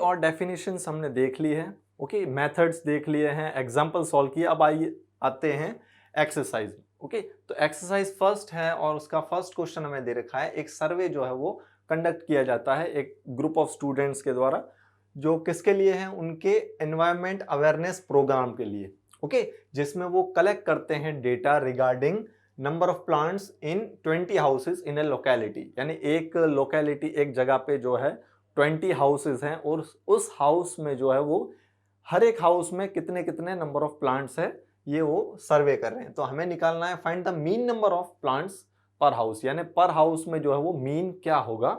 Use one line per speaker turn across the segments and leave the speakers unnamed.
और डेफिनेशंस हमने देख ली है, ओके, मेथड्स देख लिए हैं, एग्जाम्पल सॉल्व किए। अब आइए आते हैं एक्सरसाइज। ओके, तो एक्सरसाइज फर्स्ट है और उसका फर्स्ट क्वेश्चन हमें दे रखा है। एक सर्वे जो है वो कंडक्ट किया जाता है एक ग्रुप ऑफ स्टूडेंट्स के द्वारा, जो किसके लिए है, उनके एनवायरमेंट अवेयरनेस प्रोग्राम के लिए। ओके, जिसमें वो कलेक्ट करते हैं data regarding number of plants in 20 houses in A locality. यानी एक लोकेलिटी, एक जगह पे जो है 20 हाउसेज हैं और उस हाउस में जो है वो हर एक हाउस में कितने कितने नंबर ऑफ प्लांट्स है, ये वो सर्वे कर रहे हैं। तो हमें निकालना है find the mean number of plants पर हाउस, यानी पर हाउस में जो है वो मीन क्या होगा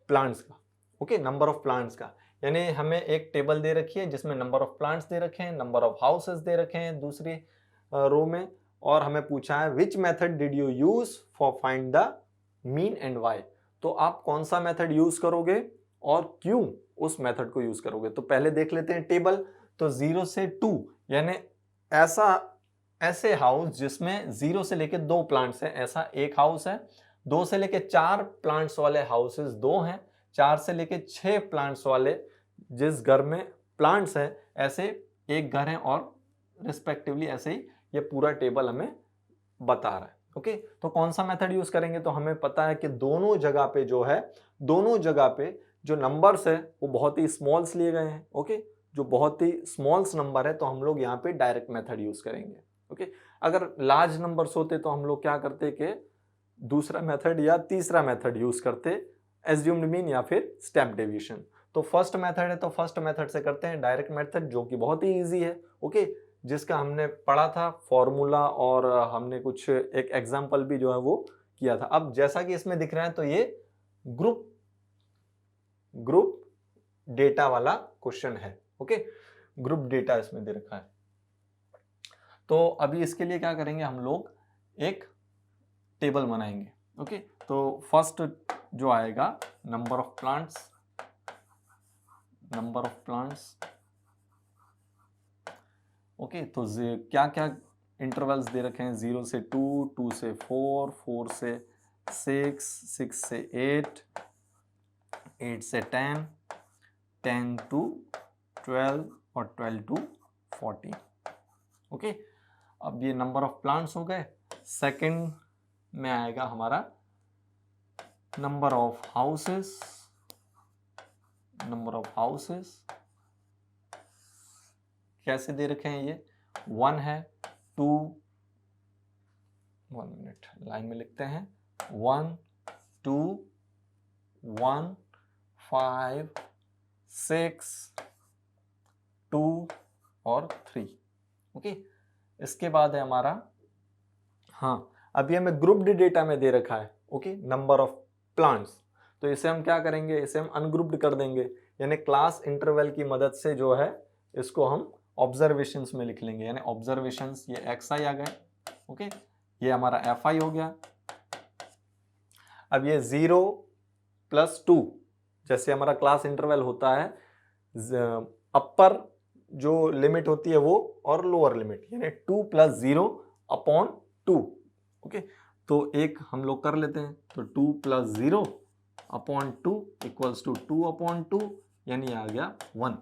प्लांट्स का। ओके, नंबर ऑफ प्लांट्स का, यानी हमें एक टेबल दे रखी है जिसमें नंबर ऑफ प्लांट्स दे रखे हैं, नंबर ऑफ हाउसेस दे रखे हैं दूसरी रो में, और हमें पूछा है which method did you use for find the mean and why. तो आप कौन सा मेथड यूज करोगे और क्यों उस मेथड को यूज करोगे। तो पहले देख लेते हैं टेबल। तो 0 से 2, यानी ऐसे हाउस जिसमें 0 से लेके 2 प्लांट्स हैं, ऐसा एक हाउस है। 2 से लेके 4 प्लांट्स वाले हाउसेस 2 हैं। 4 से लेके 6 प्लांट्स वाले जिस घर में प्लांट्स हैं, ऐसे एक घर है, और रिस्पेक्टिवली ऐसे ही ये पूरा टेबल हमें बता रहा है। ओके, तो कौन सा मेथड यूज करेंगे। तो हमें पता है कि दोनों जगह पे जो है, दोनों जगह पे जो नंबर्स है वो बहुत ही स्मॉल्स लिए गए हैं। ओके, जो बहुत ही स्मॉल्स नंबर है तो हम लोग यहाँ पे डायरेक्ट मेथड यूज करेंगे। ओके, अगर लार्ज नंबर्स होते तो हम लोग क्या करते कि दूसरा मेथड या तीसरा मेथड यूज करते, एज्यूम्ड मीन या फिर स्टेप डेविएशन। तो फर्स्ट मेथड है तो फर्स्ट मेथड से करते हैं, डायरेक्ट मेथड, जो कि बहुत ही ईजी है। ओके, जिसका हमने पढ़ा था फॉर्मूला, और हमने कुछ एक एग्जाम्पल भी जो है वो किया था। अब जैसा कि इसमें दिख रहा है तो ये ग्रुप डेटा वाला क्वेश्चन है। ओके, ग्रुप डेटा इसमें दे रखा है। तो अभी इसके लिए क्या करेंगे, हम लोग एक टेबल बनाएंगे। ओके, तो फर्स्ट जो आएगा नंबर ऑफ प्लांट्स, ओके, तो क्या क्या इंटरवल्स दे रखे हैं, 0 से 2, 2 से 4, 4 से 6, 6 से 8, 8 से 10, 10 to 12 और 12 to 14। ओके, अब ये नंबर ऑफ प्लांट्स हो गए। सेकंड में आएगा हमारा नंबर ऑफ हाउसेस, कैसे दे रखे हैं, ये 1 है, 2, 1 मिनट लाइन में लिखते हैं, 1, 2, 1, 5, 6, 2 और 3। ओके, इसके बाद है हमारा, हाँ, अभी हमें ग्रुप डेटा में दे रखा है। ओके, नंबर ऑफ प्लांट्स, तो इसे हम क्या करेंगे, इसे हम अनग्रुप्ड कर देंगे, यानी क्लास इंटरवल की मदद से जो है इसको हम ऑब्जर्वेशंस में लिख लेंगे। यानी ऑब्जर्वेशंस, ये xi आ गए। ओके, ये हमारा fi हो गया। अब ये 0 + 2, जैसे हमारा क्लास इंटरवल होता है, अपर जो लिमिट होती है वो और लोअर लिमिट, यानी 2 + 0/2। ओके, तो एक हम लोग कर लेते हैं, तो 2 + 0/2 = 2/2, यानी आ गया 1।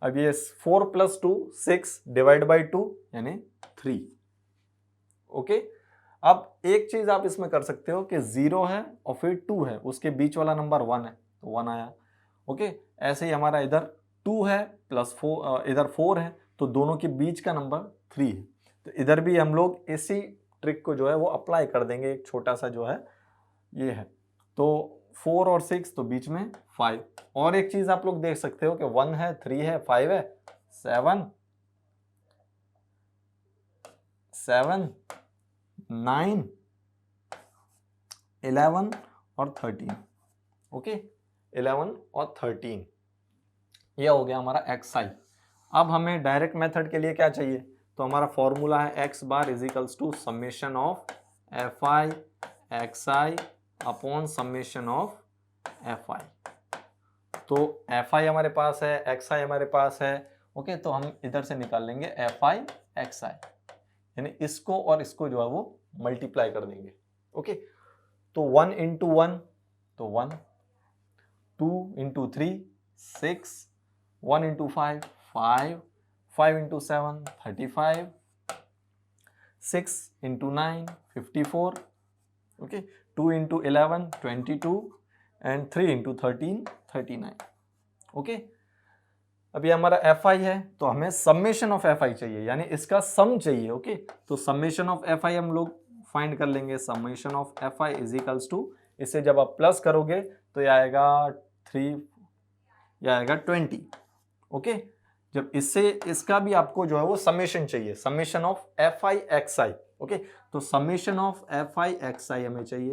अब ये 4 + 2 6 / 2 यानी 3। ओके, अब एक चीज आप इसमें कर सकते हो कि 0 है और फिर 2 है, उसके बीच वाला नंबर 1 है तो 1 आया। ओके, ऐसे ही हमारा इधर 2 है +4, इधर 4 है, तो दोनों के बीच का नंबर 3 है। तो इधर भी हम लोग इसी ट्रिक को जो है वो अप्लाई कर देंगे, एक छोटा सा जो है ये है, तो 4 और 6 तो बीच में 5। और एक चीज आप लोग देख सकते हो कि 1 है, 3 है, 5 है, 7, 9, 11 और 13। ओके, 11 और 13, ये हो गया हमारा xi। अब हमें डायरेक्ट मेथड के लिए क्या चाहिए, तो हमारा फॉर्मूला है x bar = summation of fi xi upon summation of fi। तो fi हमारे पास है, xi हमारे पास है। ओके, तो हम इधर से निकाल लेंगे fi xi, यानी इसको और इसको जो है वो मल्टीप्लाई कर देंगे। ओके, तो 1 × 1 तो 1, 2 × 3 6, 1 into 5 5, 5 into 7 35, 6 into 9 54, okay, 2 into 11 22 and 3 into 13 39, okay. अभी हमारा FI है तो हमें समेशन ऑफ FI चाहिए, यानी इसका सम चाहिए, ओके। तो समेशन ऑफ FI हम लोग फाइंड कर लेंगे। Summation of FI is equals to, इसे जब आप प्लस करोगे तो ये आएगा 3, ये आएगा 20, ओके। जब इससे इसका भी आपको जो है वो समेशन चाहिए, summation of FI XI, okay. तो समेशन ऑफ FI XI हमें चाहिए।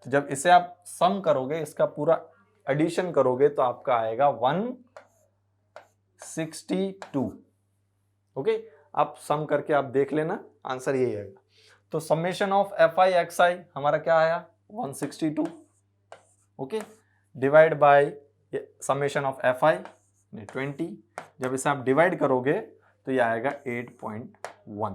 तो जब इसे आप सम करोगे, इसका पूरा एडिशन करोगे तो आपका आएगा 162, ओके। आप सम करके आप देख लेना, आंसर यही आएगा। तो समेशन ऑफ FI XI हमारा क्या आया 162, okay, divide by summation of FI 20। जब इसे आप डिवाइड करोगे तो ये आएगा 8.1।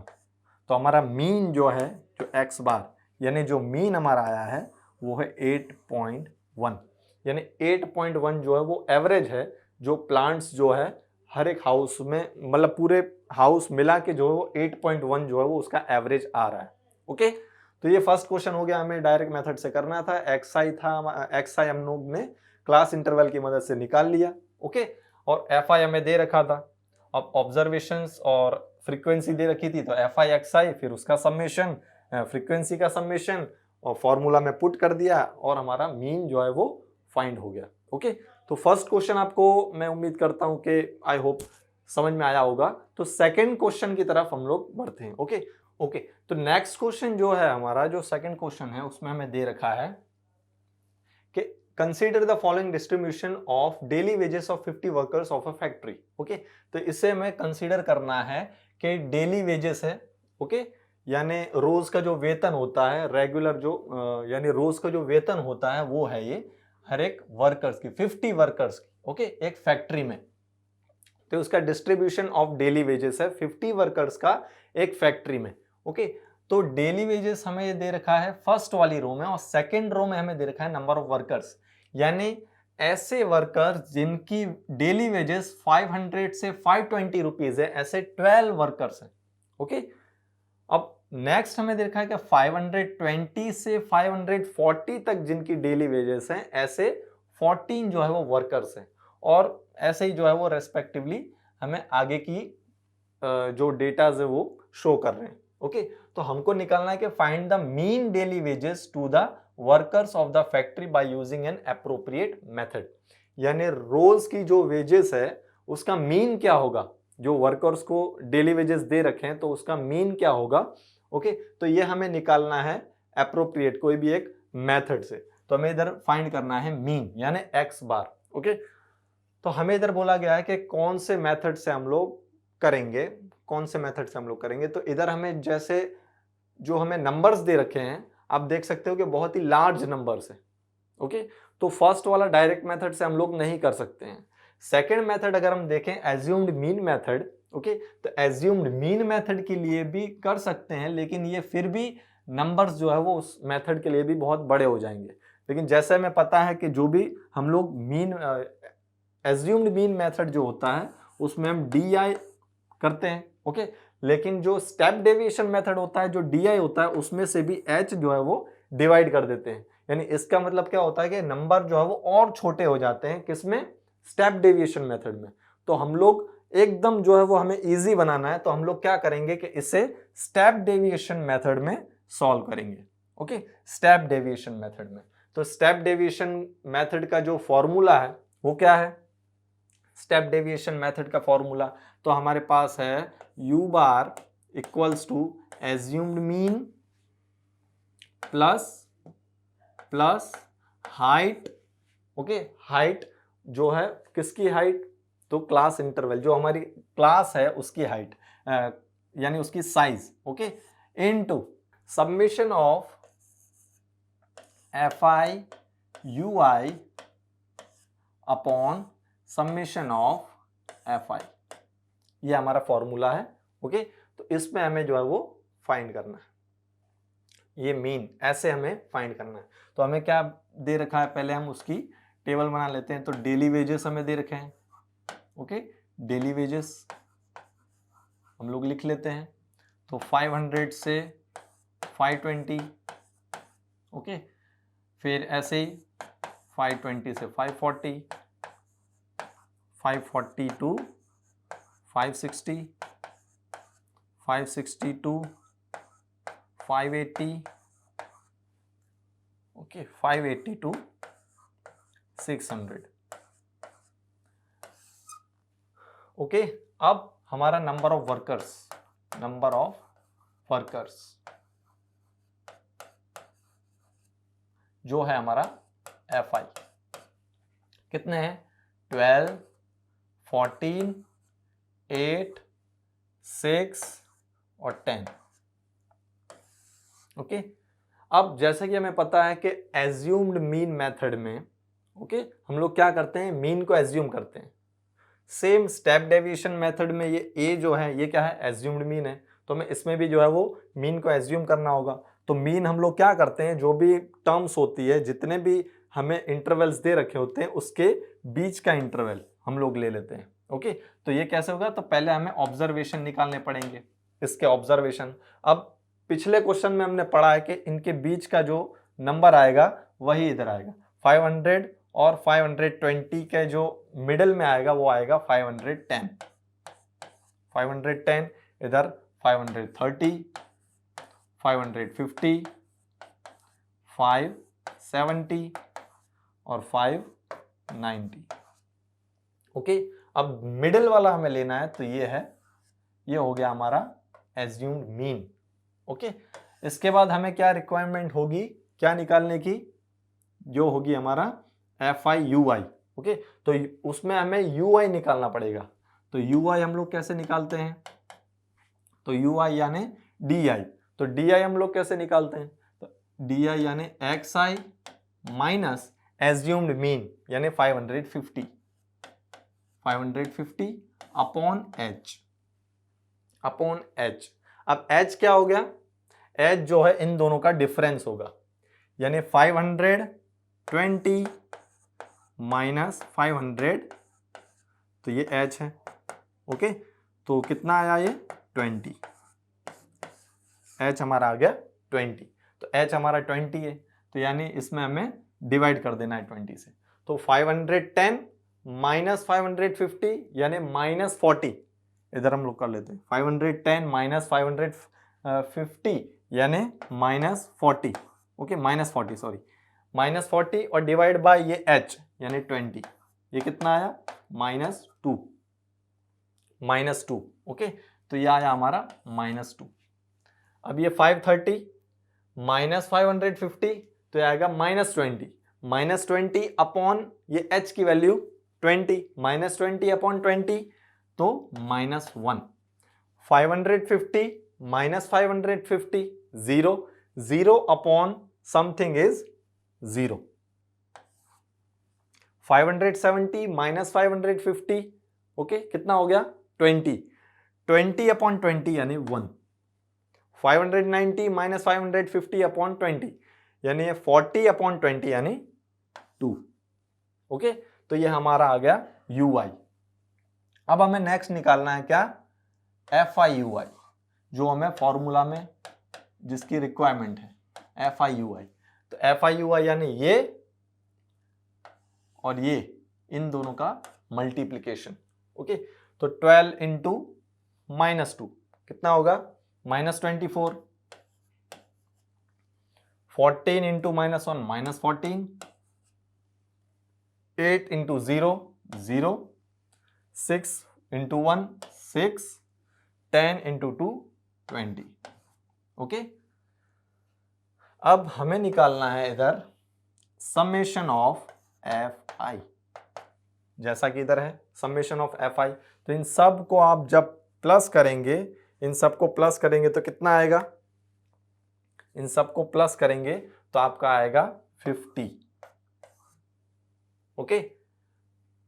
तो हमारा मीन जो है, जो x बार यानी जो मीन हमारा आया है वो है 8.1, यानी 8.1 जो है वो एवरेज है जो प्लांट्स जो है हर एक हाउस में, मतलब पूरे हाउस मिला के जो है वो 8.1 जो है वो उसका एवरेज आ रहा है, ओके। तो ये फर्स्ट क्वेश्चन हो गया, हमें डायरेक्ट मेथड से करना था। XI था, XI हम लोग ने क्लास इंटरवल की मदद से निकाल लिया, ओके। और FI हमें दे रखा था, अब ऑब्जर्वेशंस और फ्रीक्वेंसी दे रखी थी, तो FI XI फिर उसका समेशन, फ्रीक्वेंसी का समेशन और फॉर्मूला में पुट कर दिया और हमारा मीन जो है वो फाइंड हो गया, ओके। तो फर्स्ट क्वेश्चन आपको मैं उम्मीद करता हूं कि आई होप समझ में आया होगा। तो सेकंड क्वेश्चन की तरफ हम लोग बढ़ते हैं, ओके ओके। तो नेक्स्ट क्वेश्चन जो है हमारा, जो सेकंड क्वेश्चन है उसमें हमें दे रखा है कि consider the following distribution of daily wages of 50 workers of a factory, okay. तो इसे हमें कंसीडर करना है कि डेली वेजेस है, ओके, यानी रोज का जो वेतन होता है, रेगुलर जो यानी रोज का जो वेतन होता है वो है ये हर एक वर्कर्स की, 50 वर्कर्स की, ओके, एक फैक्ट्री में। तो उसका डिस्ट्रीब्यूशन ऑफ डेली वेजेस है 50 वर्कर्स का एक फैक्ट्री में, ओके। तो डेली वेजेस हमें ये दे रखा है फर्स्ट वाली रो में, और सेकंड रो में हमें दे रखा है नंबर ऑफ वर्कर्स, यानी ऐसे वर्कर्स जिनकी डेली वेजेस 500 से 520 रुपीज है, ऐसे 12 वर्कर्स हैं, ओके। अब नेक्स्ट हमें दे रखा है कि 520 से 540 तक जिनकी डेली वेजेस हैं, ऐसे 14 जो है वो वर्कर्स हैं, और ऐसे ही जो है वो रेस्पेक्टिवली हमें आगे की जो डेटाज है वो शो कर रहे हैं, ओके। तो हमको निकालना है कि find the mean daily wages to the workers of the factory by using an appropriate method, यानी रोज की जो वेजेस है उसका मीन क्या होगा, जो वर्कर्स को डेली वेजेस दे रखे हैं तो उसका मीन क्या होगा, ओके। तो ये हमें निकालना है एप्रोप्रिएट कोई भी एक मेथड से। तो हमें इधर फाइंड करना है मीन यानी x बार, ओके। तो हमें इधर बोला गया है कि कौन से मेथड से हम लोग करेंगे, कौन से मेथड से हम लोग करेंगे। तो इधर हमें जैसे जो हमें नंबर्स दे रखे हैं, आप देख सकते हो कि बहुत ही लार्ज नंबर्स है, ओके। तो फर्स्ट वाला डायरेक्ट मेथड से हम लोग नहीं कर सकते हैं। सेकेंड मेथड अगर हम देखें एज्यूम्ड मीन मेथड, ओके, तो एज्यूम्ड मीन मेथड के लिए भी कर सकते हैं, लेकिन ये फिर भी नंबर्स जो है वो उस मेथड के लिए भी बहुत बड़े हो जाएंगे। लेकिन जैसे हमें पता है कि जो भी हम लोग मीन एज्यूम्ड मीन मेथड जो होता है उसमें हम DI करते हैं, ओके। लेकिन जो स्टेप डेविएशन मेथड होता है, जो DI होता है, उसमें से भी H जो है वो डिवाइड कर देते हैं। यानी इसका मतलब क्या होता है कि नंबर जो है वो और छोटे हो जाते हैं, किसमें, स्टेप डेविएशन मेथड में। तो हम लोग एकदम जो है वो हमें इजी बनाना है, तो हम लोग क्या करेंगे कि इसे स्टेप डेविएशन मेथड में सॉल्व करेंगे, ओके, स्टेप डेविएशन मेथड में। तो स्टेप डेविएशन मेथड का जो फॉर्मूला है वो क्या है, स्टेप डेविएशन मेथड का फॉर्मूला तो हमारे पास है u bar equals to assumed mean plus height, okay. Height जो है किसकी हाइट, तो क्लास इंटरवल जो हमारी क्लास है उसकी हाइट यानी उसकी size, okay, into submission of FI UI upon summation of FI, ये हमारा फॉर्मूला है, ओके। तो इसमें हमें जो है वो फाइंड करना है, ये मीन ऐसे हमें फाइंड करना है। तो हमें क्या दे रखा है, पहले हम उसकी टेबल बना लेते हैं। तो डेली वेजेस हमें दे रखे हैं, ओके, डेली वेजेस हम लोग लिख लेते हैं। तो 500 से 520, ओके, फिर ऐसे ही 520 से 540, 540 to 560, 560 to 580, okay, 580 to 600, okay. अब हमारा नंबर ऑफ वर्कर्स जो है हमारा FI कितने हैं? 12, 14, 8, 6 और 10, ओके। अब जैसे कि हमें पता है कि एज्यूम्ड मीन मेथड में, ओके, हम लोग क्या करते हैं? मीन को एज्यूम करते हैं। सेम स्टेप डेविएशन मेथड में ये ए जो है ये क्या है? एज्यूम्ड मीन है। तो हमें इसमें भी जो है वो मीन को एज्यूम करना होगा। तो मीन हम लोग क्या करते हैं? जो भी टर्म्स होती है, जितने भी हमें इंटरवल्स दे रखे होते हैं, उसके बीच का इंटरवल हम लोग ले लेते हैं, ओके। तो ये कैसे होगा? तो पहले हमें ऑब्जर्वेशन निकालने पड़ेंगे, इसके ऑब्जर्वेशन। अब पिछले क्वेश्चन में हमने पढ़ा है कि इनके बीच का जो नंबर आएगा वही इधर आएगा। 500 और 520 के जो मिडिल में आएगा वो आएगा 510। 510 इधर 530, 550, 570 और 590, ओके। अब मिडिल वाला हमें लेना है, तो ये है, ये हो गया हमारा एज्यूम्ड मीन, ओके। इसके बाद हमें क्या रिक्वायरमेंट होगी, क्या निकालने की? जो होगी हमारा FI UI, ओके। तो उसमें हमें UI निकालना पड़ेगा। तो UI हम लोग कैसे निकालते हैं? तो UI यानी DI। तो DI हम लोग कैसे निकालते हैं? तो DI यानी XI माइनस एज्यूम्ड मीन यानी 550 अपॉन H। अब H क्या हो गया? H जो है इन दोनों का डिफरेंस होगा, यानी 520 माइनस 500, तो ये H है, ओके। तो कितना आया ये? 20। H हमारा आ गया 20। तो H हमारा 20 है, तो यानी इसमें हमें डिवाइड कर देना है 20 से। तो 510 माइनस 550 यानी माइनस 40, इधर हम लोग कर लेते हैं। 510 माइनस 550 यानी minus 40, okay, minus 40, sorry, minus 40 और डिवाइड बाय ये H यानी 20, ये कितना आया? Minus two, okay. तो ये आया हमारा -2। अब ये 530 माइनस 550, तो ये आएगा -20 अपॉन ये H की वैल्यू 20, -20 अपॉन 20 तो -1। 550 minus 550 0 upon something is 0। 570 minus 550, okay, कितना हो गया? 20 अपॉन 20 यानी 1। 590 माइनस 550 अपॉन 20 यानी 40 अपॉन 20 यानी 2, ओके। तो ये हमारा आ गया UI। अब हमें नेक्स्ट निकालना है क्या? FI UI, जो हमें फॉर्मूला में जिसकी रिक्वायरमेंट है FI UI। तो FI UI यानी ये और ये, इन दोनों का मल्टीप्लीकेशन, ओके। तो 12 इंटू -2 कितना होगा? -24। 14 into -1 -14। 8 into 0 0। 6 into 1 6। 10 into 2 20, okay. अब हमें निकालना है इधर समेशन ऑफ FI, जैसा कि इधर है समेशन ऑफ FI। तो इन सब को आप जब प्लस करेंगे, इन सब को प्लस करेंगे तो कितना आएगा? इन सब को प्लस करेंगे तो आपका आएगा 50, ओके।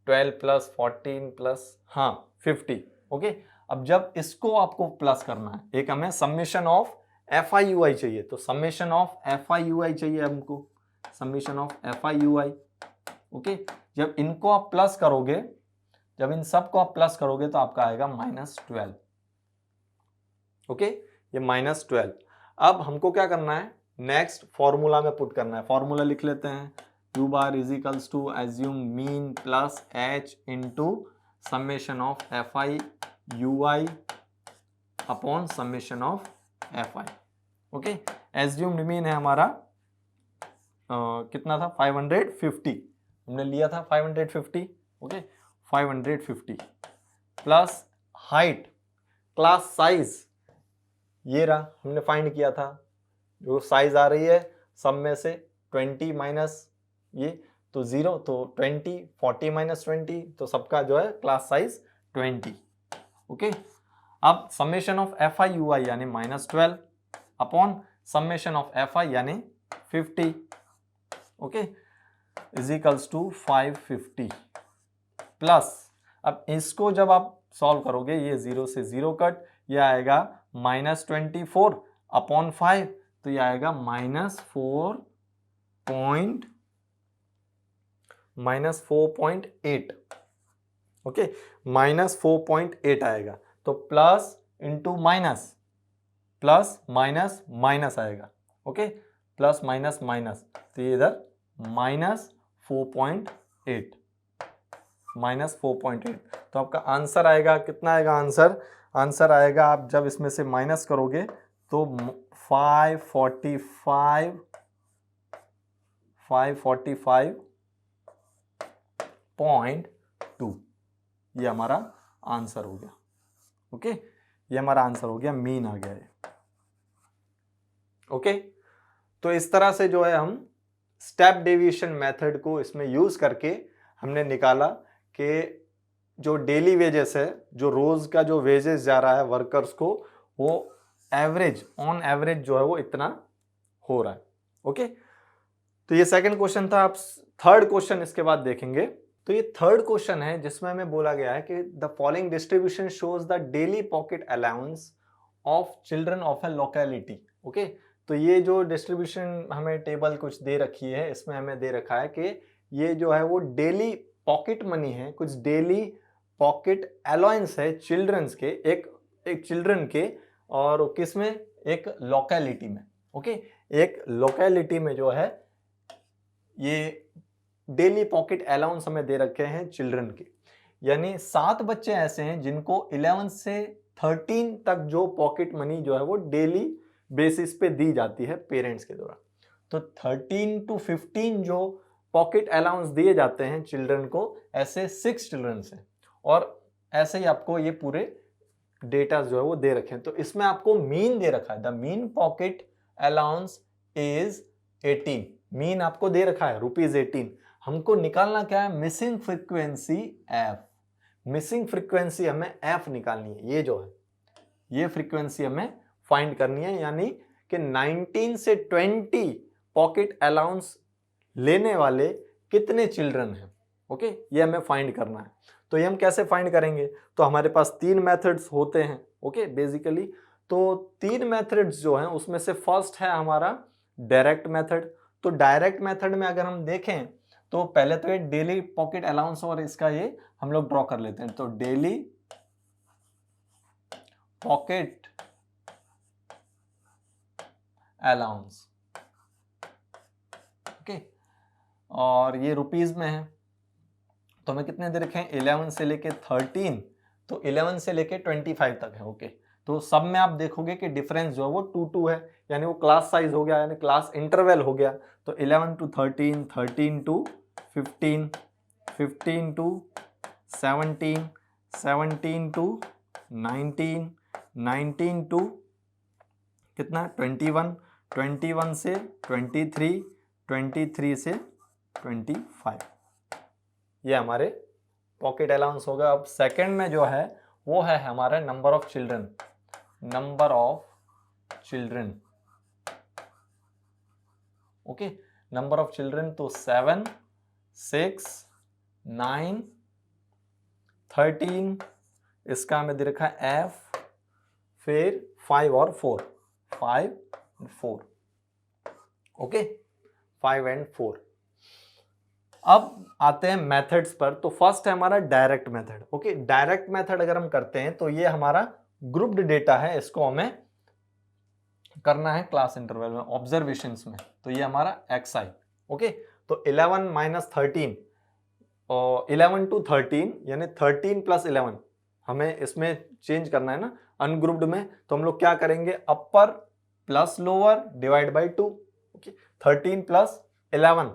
12 plus 14 plus 50, okay. अब जब इसको आपको प्लस करना है, एक हमें समेशन ऑफ FI UI चाहिए, तो समेशन ऑफ FI UI चाहिए हमको, summation of FI UI, okay, जब इनको आप प्लस करोगे, जब इन सब को आप प्लस करोगे तो आपका आएगा -12। ओके, ये -12। अब हमको क्या करना है, नेक्स्ट फॉर्मूला में पुट करना है। फॉर्मूला लिख लेते हैं, u bar is equals to assume mean plus h into summation of fi ui upon summation of fi। Okay, assumed mean है हमारा कितना था, 550 हमने लिया था 550। Okay, 550 plus height, class size ये रहा, हमने फाइंड किया था, जो साइज आ रही है सब में से 20 माइनस ये तो 0, तो 20, 40 माइनस 20, तो सबका जो है क्लास साइज 20। ओके, अब समेशन ऑफ fi ui यानी -12 अपॉन समेशन ऑफ fi यानी 50, okay, is equals to 550 plus, अब इसको जब आप सॉल्व करोगे ये 0 से 0 कट, ये आएगा -24 अपॉन 5, तो ये आएगा -4.8। ओके, -4.8 आएगा, तो plus into minus, plus minus minus आएगा। ओके, प्लस माइनस माइनस, तो ये इधर -4.8, -4.8। तो आपका आंसर आएगा कितना आएगा, आंसर आएगा, आप जब इसमें से माइनस करोगे तो 545.2 ये हमारा आंसर हो गया। ओके, ये हमारा आंसर हो गया, मीन आ गया है। ओके, तो इस तरह से जो है हम स्टेप डेविएशन मेथड को इसमें यूज करके हमने निकाला कि जो डेली वेजेस है, जो रोज का जो वेजेस जा रहा है वर्कर्स को, वो एवरेज, ऑन एवरेज जो है वो इतना हो रहा है। ओके, तो ये सेकंड क्वेश्चन था। आप थर्ड क्वेश्चन इसके बाद देखेंगे। तो ये थर्ड क्वेश्चन है जिसमें हमें बोला गया है कि the following distribution shows the daily pocket allowance of children of A locality. Okay, तो ये जो डिस्ट्रीब्यूशन हमें टेबल कुछ दे रखी है, इसमें हमें दे रखा है कि ये जो है वो डेली पॉकेट मनी है, कुछ डेली पॉकेट अलाउंस है चिल्ड्रंस के, एक चिल्ड्रन के, और किसमें, एक लोकेलिटी में। ओके, एक लोकेलिटी में जो है ये डेली पॉकेट अलाउंस हमें दे रखे हैं चिल्ड्रन के, यानी 7 बच्चे ऐसे हैं जिनको 11 से 13 तक जो पॉकेट मनी जो है वो डेली बेसिस पे दी जाती है पेरेंट्स के द्वारा। तो 13 to 15 जो पॉकेट अलाउंस दिए जाते हैं चिल्ड्रन को, ऐसे 6 चिल्ड्रन हैं, और ऐसे ही आपको ये पूरे डेटा जो है वो दे रखे हैं। तो इसमें आपको मीन दे रखा है, the mean pocket allowance is 18, mean आपको दे रखा है ₹18। हमको निकालना क्या है, missing frequency f। Missing frequency हमें f निकालनी है, ये जो है ये फ्रीक्वेंसी हमें फाइंड करनी है, यानी कि 19 से 20 पॉकेट अलाउंस लेने वाले कितने चिल्ड्रन हैं। ओके, ये हमें फाइंड करना है। तो ये हम कैसे फाइंड करेंगे, तो हमारे पास 3 मेथड्स होते हैं। ओके, बेसिकली तो 3 मेथड्स जो हैं उसमें से फर्स्ट है हमारा डायरेक्ट मेथड। तो डायरेक्ट मेथड में अगर हम देखें तो पहले तो ये डेली पॉकेट अलाउंस और इसका ये हम लोग ड्रॉ कर लेते हैं। तो डेली पॉकेट अलाउंस, ओके, और ये रुपीज में है, तो हमें कितने दे रखे हैं, 11 से लेके 13, तो 11 से लेके 25 तक है। ओके, तो सब में आप देखोगे कि डिफरेंस जो है वो 2 है, यानी वो क्लास साइज हो गया, यानी क्लास इंटरवल हो गया। तो 11 to 13, 13 to 15, 15 to 17, 17 to 19, 19 to कितना, 21, 21 से 23, 23 से 25, ये हमारे पॉकेट अलाउंस होगा। अब सेकंड में जो है वो है हमारा number of children, number of children. Okay, number of children, तो 7, 6, 9, 13, इसका हमें दे रखा है f, फिर 5 और 4, 5 और 4। Okay, 5 and 4। अब आते हैं मेथड्स पर। तो फर्स्ट है हमारा direct method. Okay, direct method अगर हम करते हैं तो ये हमारा ग्रुप्ड डेटा है, इसको हमें करना है क्लास इंटरवल में, ऑब्जर्वेशंस में। तो ये हमारा xi। ओके, तो 11 माइनस 13 और 11 टू 13 यानी 13 प्लस 11 हमें इसमें चेंज करना है ना अनग्रुप्ड में। तो हम लोग क्या करेंगे, अपर plus lower divide by 2। Okay, 13 plus 11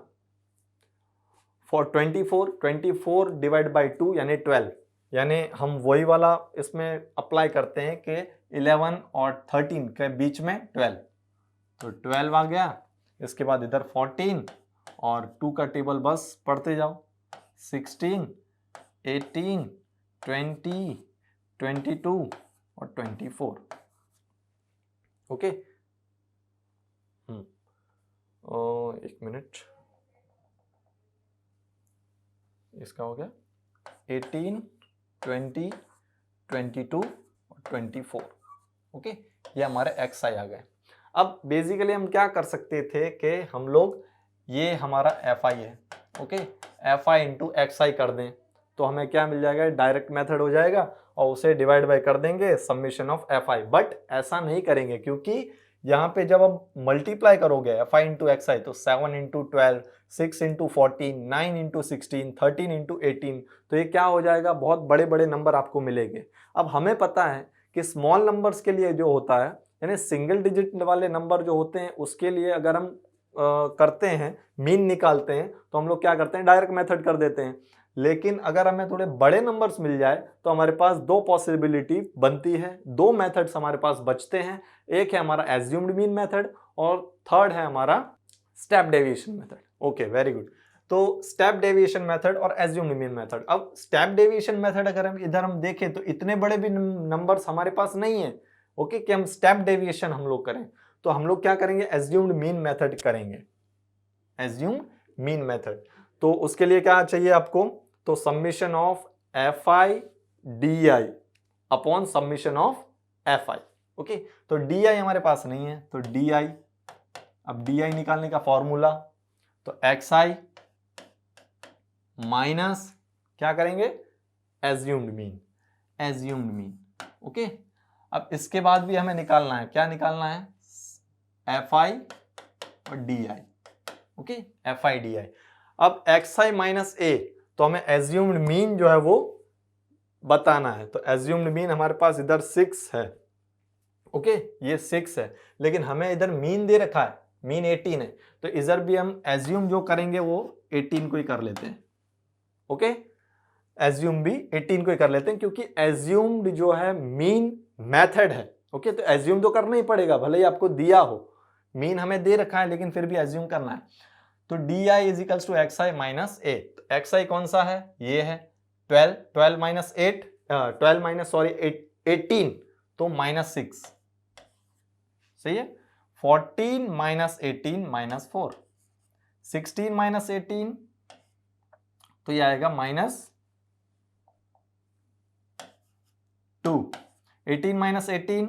for 24 divide by 2 यानी 12। यानी हम वही वाला इसमें अप्लाई करते हैं कि 11 और 13 के बीच में 12, तो 12 आ गया। इसके बाद इधर 14 और 2 का टेबल बस पढ़ते जाओ, 16, 18, 20, 22 और 24। ओके, एक मिनट, इसका हो गया 18, 20, 22 और 24। ओके, ये हमारे xi आ गए। अब बेसिकली हम क्या कर सकते थे कि हम लोग ये हमारा fi है, ओके, fi इंटू xi कर दें तो हमें क्या मिल जाएगा, डायरेक्ट मेथड हो जाएगा और उसे डिवाइड बाय कर देंगे समेशन ऑफ fi। बट ऐसा नहीं करेंगे क्योंकि यहाँ पे जब आप मल्टीप्लाई करोगे fi इंटू xi तो 7 इंटू 12, 6 इंटू 14, 9 इंटू 16, 13 इंटू 18, तो ये क्या हो जाएगा, बहुत बड़े बड़े नंबर आपको मिलेंगे। अब हमें पता है कि स्मॉल नंबर्स के लिए जो होता है यानी सिंगल डिजिट वाले नंबर जो होते हैं उसके लिए अगर हम करते हैं मीन निकालते हैं तो हम लोग क्या करते हैं, डायरेक्ट मेथड कर देते हैं। लेकिन अगर हमें थोड़े बड़े नंबर्स मिल जाए तो हमारे पास दो पॉसिबिलिटी बनती है, दो मेथड्स हमारे पास बचते हैं। एक है हमारा एज्यूम्ड मीन मेथड और थर्ड है हमारा step deviation method. Okay, very good. तो स्टेप डेविएशन मेथड और एज्यूम्ड मीन मेथड। अब स्टेप डेविएशन मेथड अगर हम इधर हम देखें तो इतने बड़े भी नंबर्स हमारे पास नहीं है, ओके, कि हम स्टेप डेविएशन हम लोग करें। तो हम लोग क्या करेंगे, एज्यूम्ड मीन मेथड करेंगे, एज्यूम्ड मीन मेथड। तो उसके लिए क्या चाहिए आपको, तो summation of fi di upon summation of fi। Okay, तो di हमारे पास नहीं है तो di, अब di निकालने का फॉर्मूला तो xi माइनस क्या करेंगे, assumed mean, assumed mean. Okay, अब इसके बाद भी हमें निकालना है, क्या निकालना है, fi और di। Okay, fi di। अब xi माइनस a तो हमें एज्यूम्ड मीन जो है वो बताना है। तो एज्यूम्ड मीन हमारे पास इधर 6 है, ओके, ये 6 है, लेकिन हमें इधर मीन दे रखा है, मीन 18 है, तो इधर भी हम एज्यूम जो करेंगे वो 18 को ही कर लेते हैं। ओके, एज्यूम भी 18 को ही कर लेते हैं क्योंकि एज्यूम्ड जो है मीन मेथड है। ओके, तो एज्यूम तो करना ही पड़ेगा भले ही आपको दिया हो, मीन हमें दे रखा है लेकिन फिर भी एज्यूम करना है। तो di is equals to xi minus a। तो xi कौन सा है, ये है 12, 12 माइनस 8, 12 माइनस सॉरी 18 तो माइनस 6, सही है। 14 माइनस 18 माइनस 4, 16 माइनस 18 तो ये आएगा minus 2, 18 minus 18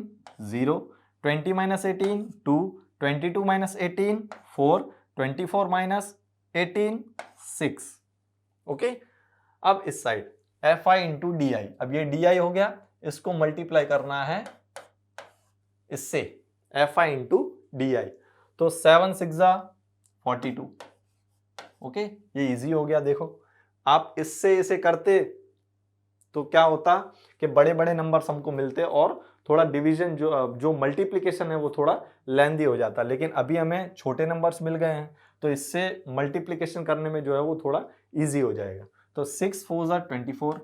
0, 20 minus 18 2, 22 minus 18 4, 24 minus 18 6। Okay, अब इस side fi into D I, अब ये डी आई हो गया, इसको मल्टीप्लाई करना है इससे fi इंटू डी आई, तो 7 6 42। ओके, ये इजी हो गया। देखो आप इससे इसे करते तो क्या होता कि बड़े बड़े नंबर्स हमको मिलते और थोड़ा डिवीजन जो मल्टीप्लिकेशन है वो थोड़ा लेंदी हो जाता, लेकिन अभी हमें छोटे नंबर्स मिल गए हैं तो इससे मल्टीप्लिकेशन करने में जो है वो थोड़ा इजी हो जाएगा। तो 6 4 ज़ा 24,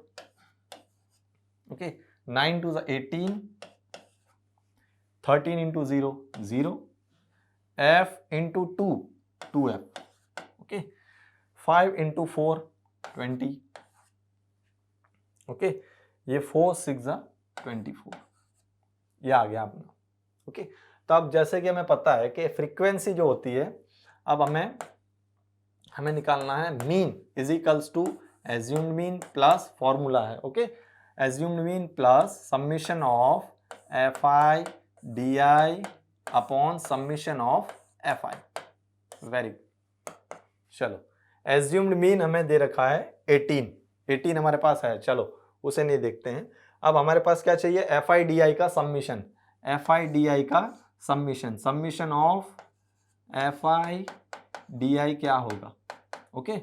ओके, 9 2 ज़ा 18, 13 into 0 0, f into 2 2f, okay, 5 into 4 20, okay, ये 4 6 ज़ा 24, ये आ गया अपना। ओके, तो अब जैसे कि हमें पता है कि फ्रीक्वेंसी जो होती है, अब हमें निकालना है mean is equals to assumed mean plus formula है। Okay, assumed mean plus summation of fi di upon summation of fi। Very good, चलो एज्यूम्ड मीन हमें दे रखा है 18 हमारे पास है, चलो उसे नहीं देखते हैं। अब हमारे पास क्या चाहिए, एफ आई डी आई का summation, F I D I का summation, summation of F I D I क्या होगा, ओके,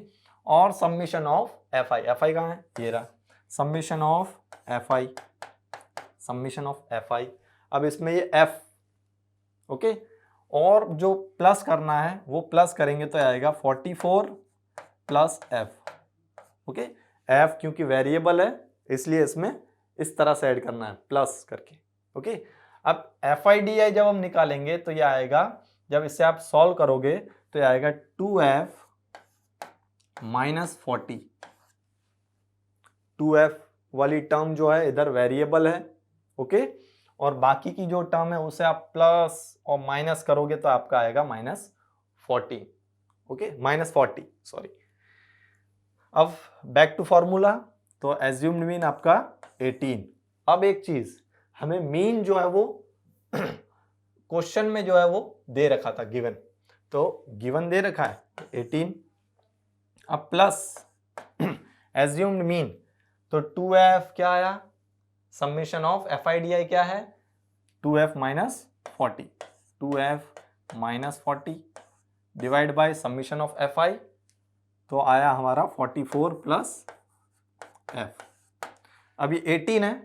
और समीशन ऑफ एफ आई कहाँ है, ये रहा, summation of F I, summation of F आई। अब इसमें ये एफ, ओके, और जो प्लस करना है वो प्लस करेंगे तो आएगा 44 प्लस एफ, ओके, एफ क्योंकि वेरिएबल है इसलिए इसमें इस तरह से ऐड करना है प्लस करके, ओके। अब एफ आई डी आई जब हम निकालेंगे तो ये आएगा, जब इसे आप सॉल्व करोगे तो ये आएगा 2f माइनस 40, 2f वाली टर्म जो है इधर वेरिएबल है, ओके, और बाकी की जो टर्म है उसे आप प्लस और माइनस करोगे तो आपका आएगा -40, ओके, -40 सॉरी। अब बैक टू फॉर्मूला, तो एज्यूम्ड मीन आपका 18। अब एक चीज, हमें मीन जो है वो क्वेश्चन में जो है वो दे रखा था गिवन, तो गिवन दे रखा है 18, अब प्लस एज्यूम्ड मीन, तो 2f क्या आया, summation of F I D I क्या है 2f minus 40, 2f minus 40 divide by summation of F आई, तो आया हमारा 44 प्लस f। अब ये 18 है,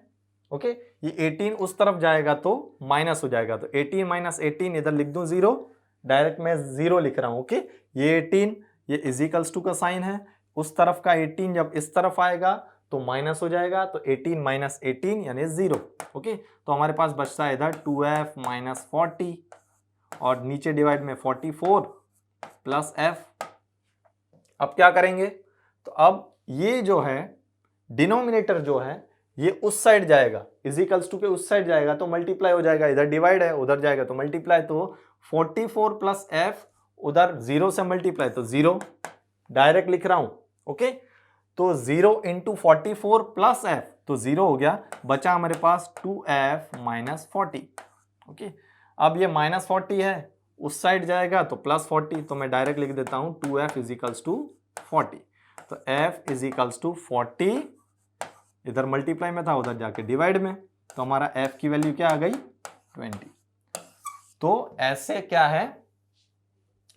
ओके, ये 18 उस तरफ जाएगा तो माइनस हो जाएगा, तो 18 माइनस 18 इधर लिख दूं 0, डायरेक्ट मैं 0 लिख रहा हूं, ओके। ये 18 ये इजिकल्स टू का साइन है, उस तरफ का 18 जब इस तरफ आएगा तो माइनस हो जाएगा, तो 18 माइनस 18 यानी 0, ओके। तो हमारे पास बचता है इधर 2f माइनस 40 और नीचे डिवाइड में 44 प्लस f। अब क्या करेंगे, तो अब ये जो है डिनोमिनेटर जो है ये उस साइड जाएगा, इजिकल्स टू के उस साइड जाएगा तो मल्टीप्लाई हो जाएगा, इधर डिवाइड है उधर जाएगा तो मल्टीप्लाई, तो 44 प्लस f उधर 0 से मल्टीप्लाई तो 0, डायरेक्ट लिख रहा हूं, ओके। तो 0 इंटू 44 प्लस f तो 0 हो गया, बचा हमारे पास 2f माइनस 40, ओके। अब ये -40 है, उस साइड जाएगा तो +40, तो मैं डायरेक्ट लिख देता हूं 2f इजिकल्स टू 40, तो f इजिकल्स टू 40, इधर मल्टीप्लाई में था उधर जाके डिवाइड में, तो हमारा f की वैल्यू क्या आ गई 20। तो ऐसे क्या है,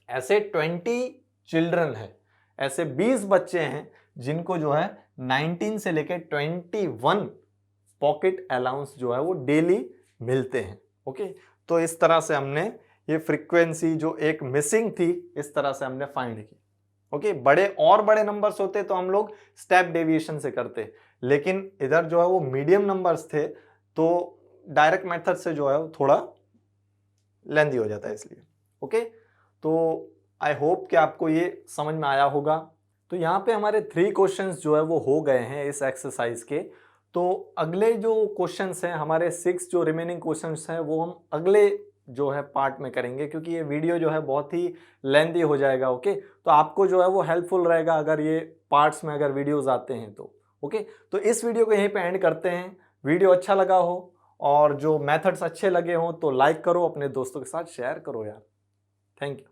ऐसे 20 चिल्ड्रन है, ऐसे 20 बच्चे हैं जिनको जो है 19 से लेकर 21 पॉकेट अलाउंस जो है वो डेली मिलते हैं, ओके। तो इस तरह से हमने ये फ्रीक्वेंसी जो एक मिसिंग थी इस तरह से हमने फाइंड की, ओके। बड़े और बड़े नंबर्स होते तो हम लोग स्टेप डेविएशन से करते, लेकिन इधर जो है वो मीडियम नंबर्स थे तो डायरेक्ट मेथड से जो है वो थोड़ा लेंथी हो जाता है इसलिए, ओके। तो आई होप कि आपको ये समझ में आया होगा। तो यहाँ पे हमारे 3 क्वेश्चंस जो है वो हो गए हैं इस एक्सरसाइज के। तो अगले जो क्वेश्चंस हैं हमारे 6 जो रिमेनिंग क्वेश्चंस हैं वो हम अगले जो है पार्ट में करेंगे, क्योंकि ये वीडियो जो है बहुत ही लेंथी हो जाएगा, ओके। तो आपको जो है वो हेल्पफुल रहेगा अगर ये पार्ट्स में अगर वीडियोस आते हैं तो, ओके। तो इस वीडियो को यहीं पे एंड करते हैं। वीडियो अच्छा लगा हो और जो मेथड्स अच्छे लगे हों तो लाइक करो, अपने दोस्तों के साथ शेयर करो यार। Thank you.